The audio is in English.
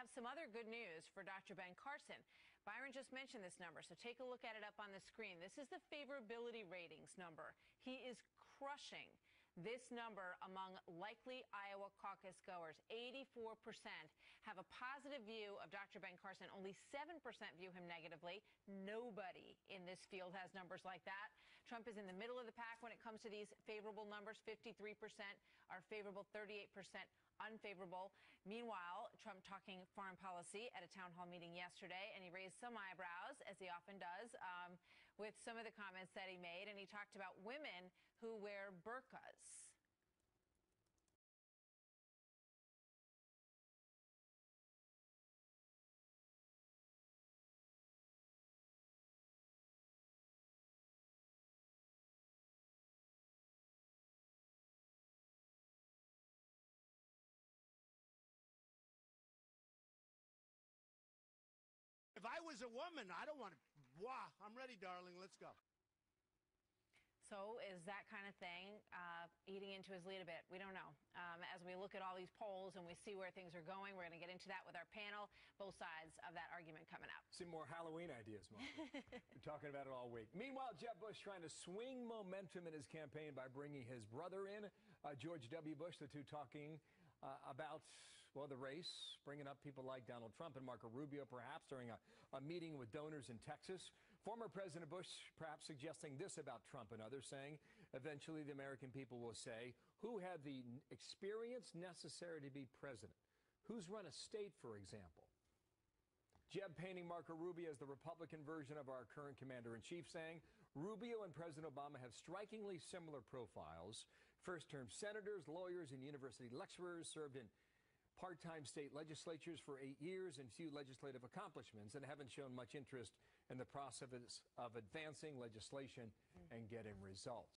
have some other good news for Dr. Ben Carson. Byron just mentioned this number, so take a look at it up on the screen. This is the favorability ratings number. He is crushing this number among likely Iowa caucus goers. 84% have a positive view of Dr. Ben Carson. Only 7% view him negatively. Nobody in this field has numbers like that. Trump is in the middle of the pack when it comes to these favorable numbers. 53% are favorable, 38% unfavorable. Meanwhile, Trump talking foreign policy at a town hall meeting yesterday, and he raised some eyebrows, as he often does, with some of the comments that he made, and he talked about women who wear burqas. If I was a woman, I don't want to. Wow, I'm ready, darling. Let's go. So is that kind of thing eating into his lead a bit? We don't know. As we look at all these polls and we see where things are going, we're going to get into that with our panel. Both sides of that argument coming up. Some more Halloween ideas, Martha. We're talking about it all week. Meanwhile, Jeb Bush trying to swing momentum in his campaign by bringing his brother in, George W. Bush, the two talking about, well, the race, bringing up people like Donald Trump and Marco Rubio, perhaps during a meeting with donors in Texas. Former President Bush perhaps suggesting this about Trump and others, saying eventually the American people will say who had the experience necessary to be president. Who's run a state, for example? Jeb painting Marco Rubio as the Republican version of our current commander-in-chief, saying Rubio and President Obama have strikingly similar profiles. First-term senators, lawyers, and university lecturers, served in part-time state legislatures for 8 years and few legislative accomplishments, and haven't shown much interest in the process of advancing legislation and getting results.